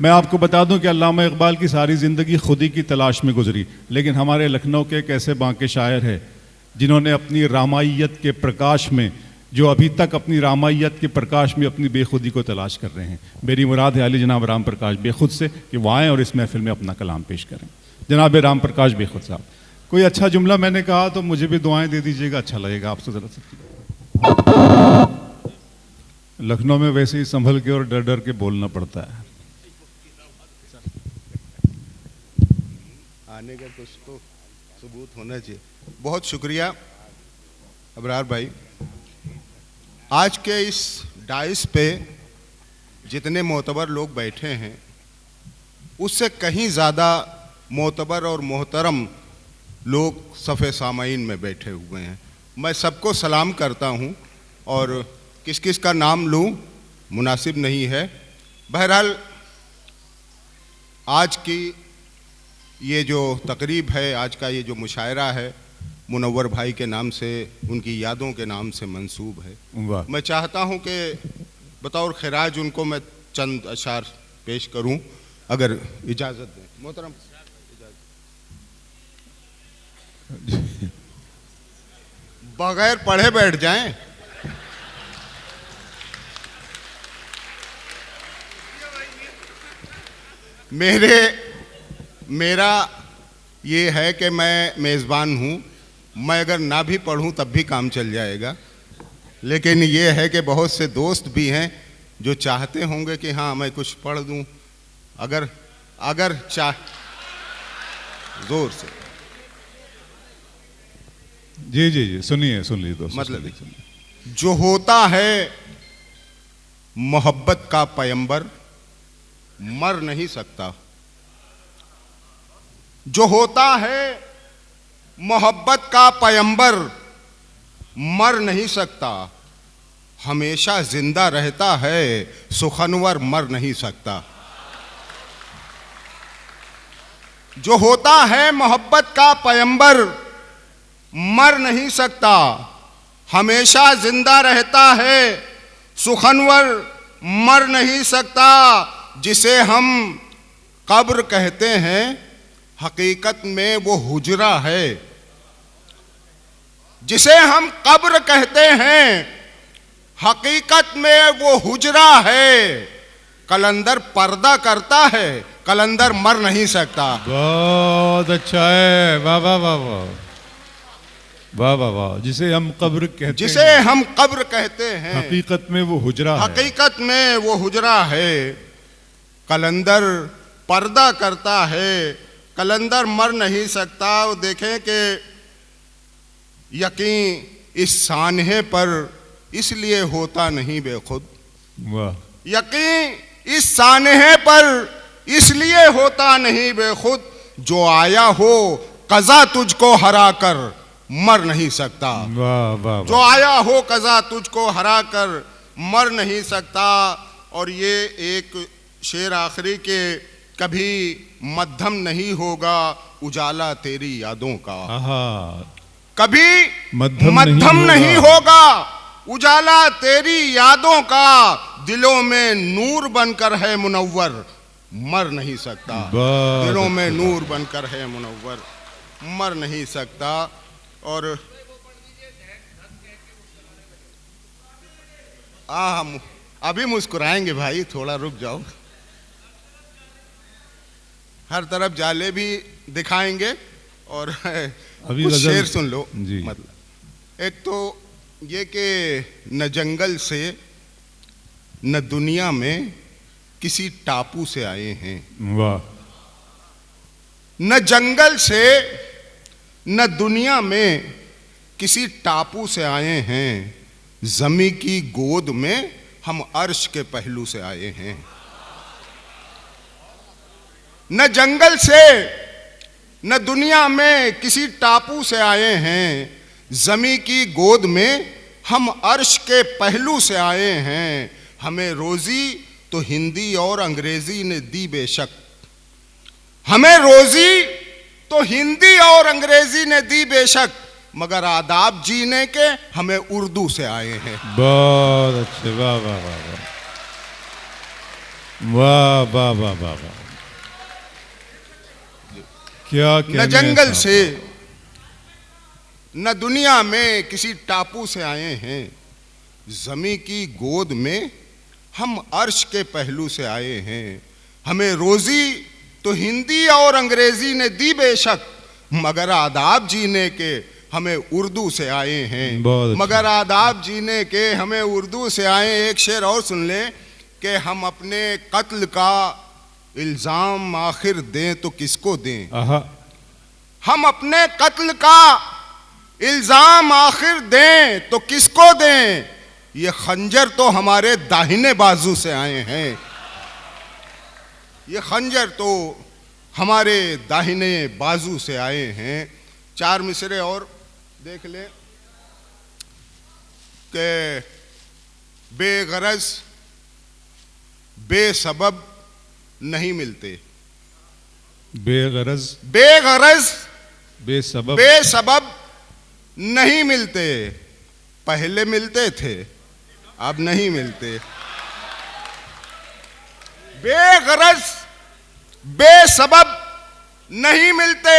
मैं आपको बता दूं कि अल्लामा इकबाल की सारी ज़िंदगी खुदी की तलाश में गुजरी, लेकिन हमारे लखनऊ के एक ऐसे बांके शायर हैं जिन्होंने अपनी रामायत के प्रकाश में, जो अभी तक अपनी रामायत के प्रकाश में अपनी बेखुदी को तलाश कर रहे हैं। मेरी मुराद है अली जनाब राम प्रकाश बेखुद से कि वो आएँ और इस महफिल में अपना कलाम पेश करें। जनाब राम प्रकाश बेखुद साहब, कोई अच्छा जुमला मैंने कहा तो मुझे भी दुआएं दे दीजिएगा, अच्छा लगेगा आपसे ज़रा सा। लखनऊ में वैसे ही संभल के और डर डर के बोलना पड़ता है। आने का कुछ तो सबूत होना चाहिए। बहुत शुक्रिया अबरार भाई। आज के इस डाइस पे जितने मोतबर लोग बैठे हैं उससे कहीं ज़्यादा मोतबर और मोहतरम लोग सफ़े सामाइन में बैठे हुए हैं। मैं सबको सलाम करता हूं और किस किस का नाम लूं मुनासिब नहीं है। बहरहाल आज की ये जो तकरीब है, आज का ये जो मुशायरा है, मुनव्वर भाई के नाम से, उनकी यादों के नाम से मंसूब है। मैं चाहता हूं कि बतौर खिराज उनको मैं चंद अशार पेश करूं, अगर इजाज़त दें मोहतरम। बगैर पढ़े बैठ जाएं। मेरा ये है कि मैं मेज़बान हूँ, मैं अगर ना भी पढ़ूँ तब भी काम चल जाएगा, लेकिन ये है कि बहुत से दोस्त भी हैं जो चाहते होंगे कि हाँ मैं कुछ पढ़ दूँ। अगर जोर से जी जी जी सुनिए, सुन लीजिए दोस्त। मतलब जो होता है मोहब्बत का पैगंबर मर नहीं सकता। जो होता है मोहब्बत का पैगंबर मर नहीं सकता, हमेशा जिंदा रहता है सुखनवर मर नहीं सकता। जो होता है मोहब्बत का पैगंबर मर नहीं सकता, हमेशा जिंदा रहता है सुखनवर मर नहीं सकता। जिसे हम कब्र कहते हैं हकीकत में वो हुजरा है। जिसे हम कब्र कहते हैं हकीकत में वो हुजरा है। कलंदर पर्दा करता है, कलंदर मर नहीं सकता। बहुत अच्छा है, वाह वाह वाह वाह वाह वाह वाह। जिसे हम कब्र कहते हैं हकीकत में वो हुजरा है। हकीकत में वो हुजरा है। कलंदर पर्दा करता है, कलंदर मर नहीं सकता। वो देखें कि यकीन इस सानहे पर इसलिए होता नहीं बेखुद। वाह। यकीन इस सानहे पर इसलिए होता नहीं बेखुद। जो आया हो कज़ा तुझको हरा कर मर नहीं सकता। वाह वाह। जो आया हो कज़ा तुझको हरा कर मर नहीं सकता। और ये एक शेर आखिरी के कभी मध्यम नहीं होगा उजाला तेरी यादों का। कभी मध्यम नहीं होगा उजाला तेरी यादों का। दिलों में नूर बनकर है मुनव्वर मर नहीं सकता। दिलों में नूर बनकर है मुनव्वर मर नहीं सकता। और हम अभी मुस्कुराएंगे भाई, थोड़ा रुक जाओ। हर तरफ जाले भी दिखाएंगे और अभी कुछ शेर सुन लो जी। मतलब एक तो ये कि न जंगल से न दुनिया में किसी टापू से आए हैं। वाह। न जंगल से न दुनिया में किसी टापू से आए हैं। ज़मी की गोद में हम अर्श के पहलू से आए हैं। न जंगल से न दुनिया में किसी टापू से आए हैं। ज़मी की गोद में हम अर्श के पहलू से आए हैं। हमें रोज़ी तो हिंदी और अंग्रेज़ी ने दी बेशक। हमें रोज़ी तो हिंदी और अंग्रेज़ी ने दी बेशक, मगर आदाब जीने के हमें उर्दू से आए हैं। बहुत अच्छे, वाह वाह वाह वाह। वाह वाह वाह वाह वाह, क्या न कहने जंगल हैं से न दुनिया में किसी टापू से आए हैं, जमी की गोद में हम अर्श के पहलू से आए हैं। हमें रोजी तो हिंदी और अंग्रेजी ने दी बेशक, मगर आदाब जीने के हमें उर्दू से आए हैं। बहुत अच्छा। मगर आदाब जीने के हमें उर्दू से आए। एक शेर और सुन लें कि हम अपने कत्ल का इल्ज़ाम आखिर दें तो किसको दें। आहा, हम अपने कत्ल का इल्ज़ाम आखिर दें तो किसको दें। ये खंजर तो हमारे दाहिने बाजू से आए हैं, ये खंजर तो हमारे दाहिने बाजू से आए हैं। 4 मिसरे और देख लें कि बेगरज बेसबब नहीं मिलते, बेगरज बेगरज बेसबब बेसबब नहीं मिलते। पहले मिलते थे, अब नहीं मिलते। बेगरज बेसबब नहीं मिलते।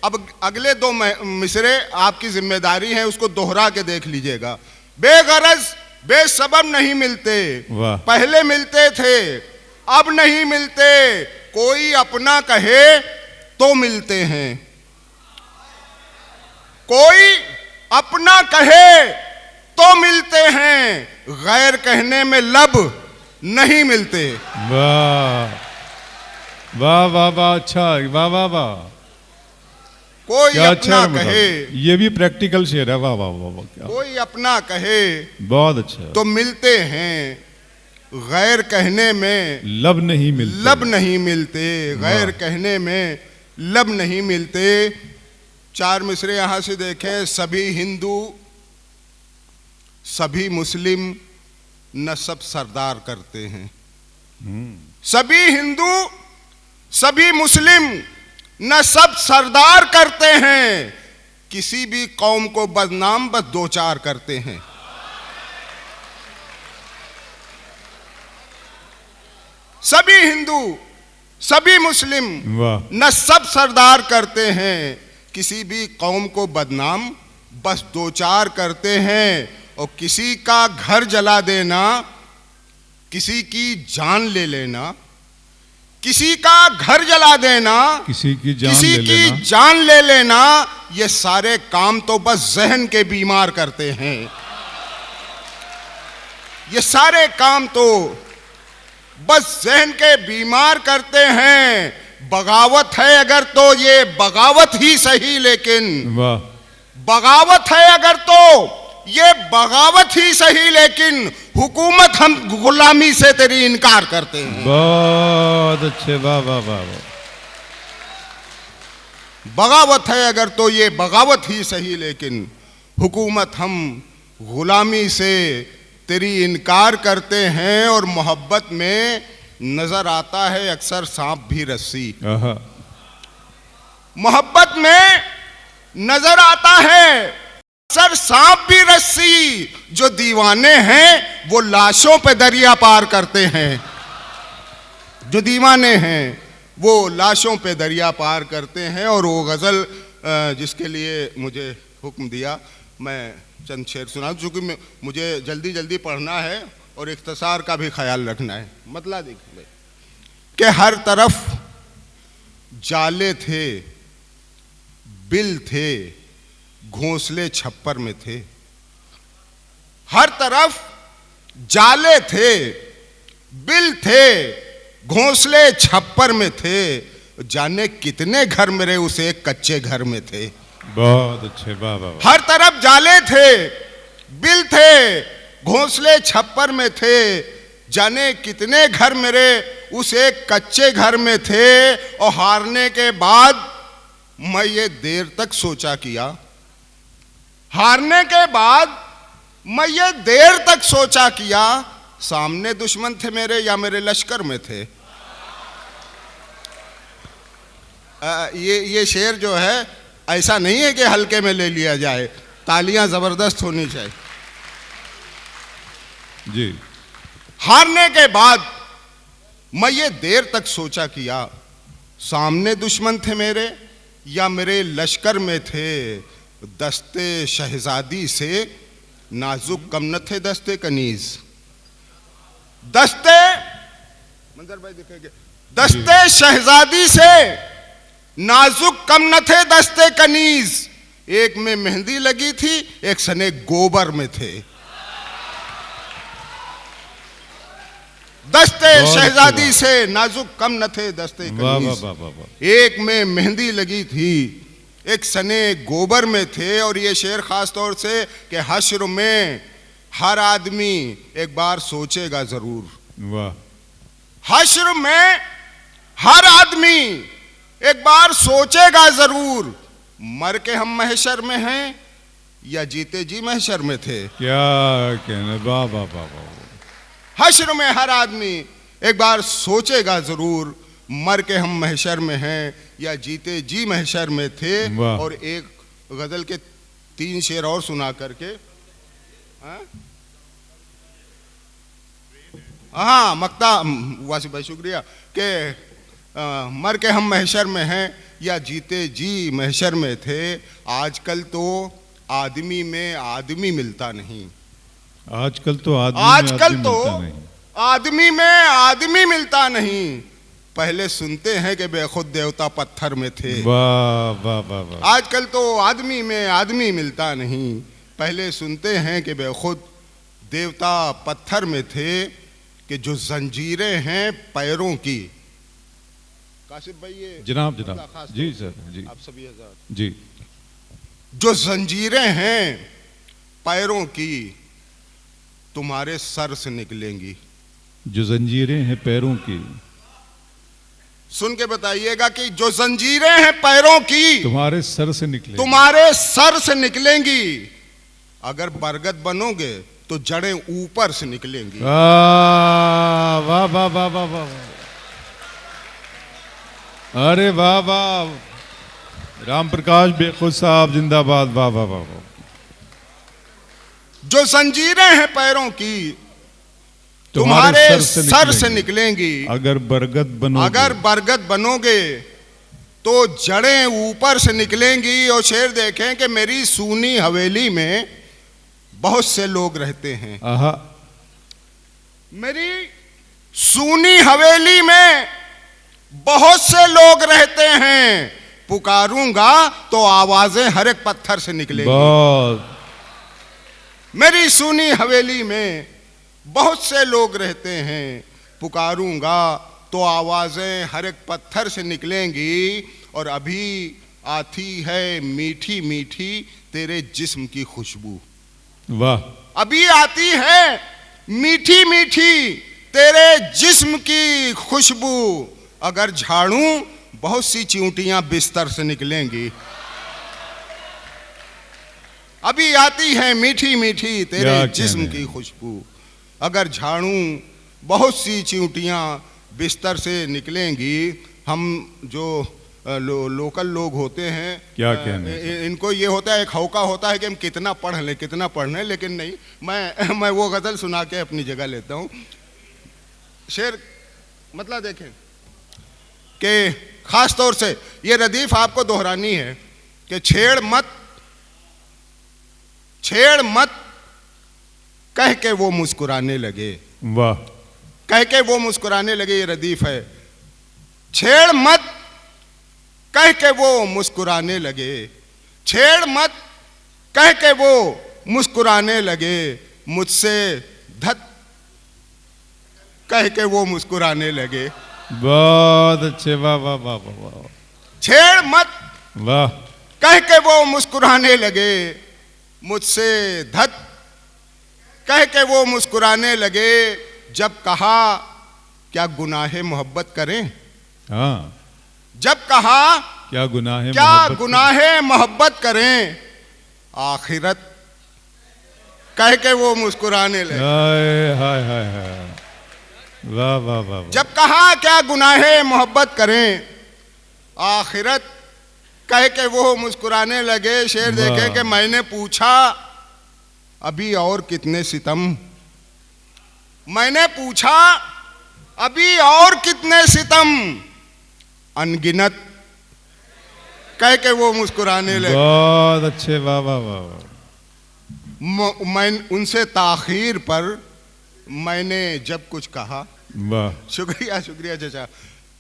अब अगले 2 मिसरे आपकी जिम्मेदारी है, उसको दोहरा के देख लीजिएगा। बेगरज बेसबब नहीं मिलते, वाह। पहले मिलते थे अब नहीं मिलते। कोई अपना कहे तो मिलते हैं, कोई अपना कहे तो मिलते हैं, गैर कहने में लब नहीं मिलते। वाह वाह वाह वाह, अच्छा, वाह वाह वाह, कोई क्या अपना अच्छा कहे, ये भी प्रैक्टिकल शेर है। वाह वाह वाह वाह, क्या कोई अपना कहे बहुत अच्छा। तो मिलते हैं, गैर कहने में लब नहीं मिलते, लब नहीं मिलते, गैर कहने में लब नहीं मिलते। 4 मिसरे यहां से देखें। सभी हिंदू सभी मुस्लिम न सब सरदार करते हैं। सभी हिंदू सभी मुस्लिम न सब सरदार करते हैं। किसी भी कौम को बदनाम बस 2-4 करते हैं। सभी हिंदू सभी मुस्लिम वाह, न सब सरदार करते हैं। किसी भी कौम को बदनाम बस 2-4 करते हैं। और किसी का घर जला देना, किसी की जान ले लेना, किसी का घर जला देना, किसी की जान किसी ले की लेना, जान ले लेना, ये सारे काम तो बस जहन के बीमार करते हैं। ये सारे काम तो बस जहन के बीमार करते हैं। बगावत है अगर तो ये बगावत ही सही, लेकिन वाह, बगावत है अगर तो ये बगावत ही सही, लेकिन हुकूमत हम गुलामी से तेरी इनकार करते हैं। बहुत अच्छे, वाह वाह वाह वाह, बगावत है अगर तो ये बगावत ही सही, लेकिन हुकूमत हम गुलामी से तेरी इनकार करते हैं। और मोहब्बत में नजर आता है अक्सर सांप भी रस्सी। आहा, मोहब्बत में नजर आता है अक्सर सांप भी रस्सी। जो दीवाने हैं वो लाशों पे दरिया पार करते हैं। जो दीवाने हैं वो लाशों पे दरिया पार करते हैं। और वो गज़ल जिसके लिए मुझे हुक्म दिया, मैं चंद शेर सुना, चूँकि मुझे जल्दी जल्दी पढ़ना है और इख्तिसार का भी ख्याल रखना है। मतलब देखिए कि हर तरफ जाले थे, बिल थे, घोंसले छप्पर में थे। हर तरफ जाले थे, बिल थे, घोंसले छप्पर में थे। जाने कितने घर मेरे उस एक कच्चे घर में थे। बहुत अच्छे, वाह वाह वाह, हर तरफ जाले थे, बिल थे, घोंसले छप्पर में थे। जाने कितने घर मेरे उस एक कच्चे घर में थे। और हारने के बाद मैं ये देर तक सोचा किया, हारने के बाद मैं ये देर तक सोचा किया, सामने दुश्मन थे मेरे या मेरे लश्कर में थे। ये शेर जो है ऐसा नहीं है कि हल्के में ले लिया जाए, तालियां जबरदस्त होनी चाहिए। जी, हारने के बाद मैं ये देर तक सोचा किया, सामने दुश्मन थे मेरे या मेरे लश्कर में थे, दस्ते शहजादी से नाजुक कम न थे दस्ते कनीज। दस्ते मंजर भाई दिखेंगे, दस्ते शहजादी से नाजुक कम न थे दस्ते कनीज। एक में मेहंदी लगी थी, एक सने गोबर में थे। दस्ते शहजादी से नाजुक कम न थे दस्ते कनीज। एक में मेहंदी लगी थी, एक सने गोबर में थे। और ये शेर खास तौर से कि हश्र में हर आदमी एक बार सोचेगा जरूर। वाह। हश्र में हर आदमी एक बार सोचेगा जरूर, मर के हम महशर में हैं या जीते जी महशर में थे। क्या कहना, वाह वाह वाह वाह। हश्र में हर आदमी एक बार सोचेगा जरूर, मर के हम महशर में हैं या जीते जी महशर में थे। और एक गजल के 3 शेर और सुना करके, हाँ मक्ता वासिफ भाई शुक्रिया, कि मर के हम महशर में हैं या जीते जी महशर में थे। आजकल तो आदमी में आदमी मिलता नहीं। आजकल तो आदमी में आदमी मिलता नहीं। पहले सुनते हैं कि बेखुद देवता पत्थर में थे। वाह वाह वाह वाह। आजकल तो आदमी में आदमी मिलता नहीं। पहले सुनते हैं कि बेखुद देवता पत्थर में थे, कि जो जंजीरें हैं पैरों की। काशिफ भाई ये जनाब जी सर जी, आप सभी हजार जी। जो जंजीरें हैं पैरों की तुम्हारे सर से निकलेंगी। जो जंजीरें हैं पैरों की, सुन के बताइएगा कि जो जंजीरें हैं पैरों की तुम्हारे सर से निकलेंगी, तुम्हारे सर से निकलेंगी। अगर बरगद बनोगे तो जड़ें ऊपर से निकलेंगी। वाह वाह वाह वाह वाह वाह। अरे वाह वाह, राम प्रकाश बेखुद साहब जिंदाबाद। वाह वाह वाह वाह। जो जंजीरें हैं पैरों की तुम्हारे सर से निकलेंगी। अगर बरगद बनोगे तो जड़ें ऊपर से निकलेंगी। और शेर देखें कि मेरी सूनी हवेली में बहुत से लोग रहते हैं। मेरी सूनी हवेली में बहुत से लोग रहते हैं। पुकारूंगा तो आवाजें हर एक पत्थर से निकलेंगी। मेरी सूनी हवेली में बहुत से लोग रहते हैं। पुकारूंगा तो आवाजें हर एक पत्थर से निकलेंगी। और अभी आती है मीठी मीठी तेरे जिस्म की खुशबू। वाह। अभी आती है मीठी मीठी तेरे जिस्म की खुशबू। अगर झाड़ूं बहुत सी चिंटियां बिस्तर से निकलेंगी। अभी आती है मीठी मीठी तेरे जिस्म की खुशबू। अगर झाड़ूं बहुत सी चिंटियां बिस्तर से निकलेंगी। हम जो लोकल लोग होते हैं, क्या कहने, इनको ये होता है, एक हौका होता है कि हम कितना पढ़ लें, लेकिन नहीं, मैं वो गजल सुना के अपनी जगह लेता हूँ। शेर मतलब देखें कि खास तौर से ये रदीफ आपको दोहरानी है कि छेड़ मत कह के वो मुस्कुराने लगे। वाह। कह के वो मुस्कुराने लगे, ये रदीफ है। छेड़ मत कह के वो मुस्कुराने लगे। छेड़ मत कह के वो मुस्कुराने लगे। मुझसे धत कह के वो मुस्कुराने लगे। बहुत अच्छे। वाह वाह वाह वाह। छेड़ मत वाह कह के वो मुस्कुराने लगे। मुझसे धत कह के वो मुस्कुराने लगे। जब कहा क्या गुनाहे मोहब्बत करें। हाँ। जब कहा क्या गुनाहे मोहब्बत करें। आखिरत कह के वो मुस्कुराने लगे। हाय हाय हाय। वाह वाह वाह। जब कहा क्या गुनाहे मोहब्बत करें। आखिरत कह के वो मुस्कुराने लगे। शेर देखे कि मैंने पूछा अभी और कितने सितम। मैंने पूछा अभी और कितने सितम अनगिनत, कह के वो मुस्कुराने लगे। बहुत अच्छे, वाह वाह वाह वाह। मैं उनसे ताखीर पर मैंने जब कुछ कहा, वाह, शुक्रिया शुक्रिया चाचा,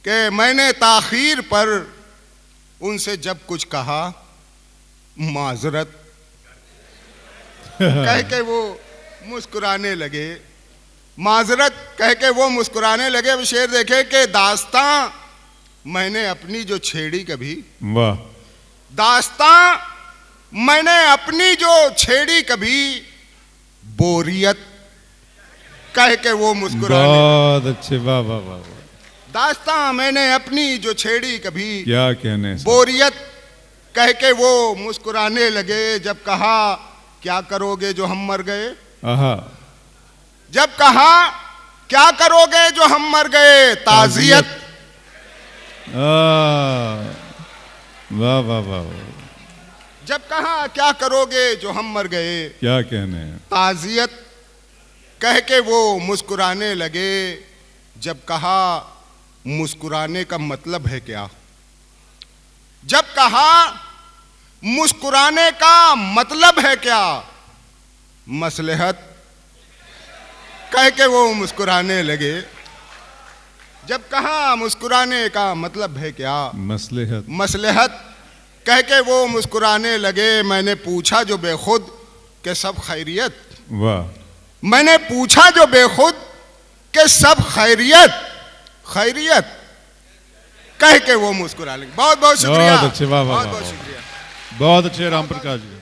कि मैंने ताखीर पर उनसे जब कुछ कहा माजरत, कह के वो मुस्कुराने लगे। माजरत कह के वो मुस्कुराने लगे। अब शेर देखे कि दास्तां मैंने अपनी जो छेड़ी कभी, वाह, दास्तां मैंने अपनी जो छेड़ी कभी, बोरियत कह के वो मुस्कुराने। बहुत अच्छे, वाह वाह वाह वाह। दास्तां मैंने अपनी जो छेड़ी कभी, क्या कहने, बोरियत कह के वो मुस्कुराने लगे। जब कहा क्या करोगे जो हम मर गए, आहा, जब कहा क्या करोगे जो हम मर गए, ताजियत। वाह वाह वाह वाह। जब कहा क्या करोगे जो हम मर गए, क्या कहने, ताजियत कह के वो मुस्कुराने लगे। जब कहा मुस्कुराने का मतलब है क्या, जब कहा मुस्कुराने का मतलब है क्या, मसलहत कह के वो मुस्कुराने लगे। जब कहा मुस्कुराने का मतलब है क्या, मसलहत, मसलहत कह के वो मुस्कुराने लगे। मैंने पूछा जो बेखुद कि सब खैरियत, वाह, मैंने पूछा जो बेखुद कि सब खैरियत, खैरियत कह के वो मुस्कुरा लेंगे। बहुत बहुत शुक्रिया, बहुत अच्छे, वाह वाह बहुत वाह बहुत वाह। शुक्रिया। बहुत अच्छे राम प्रकाश जी।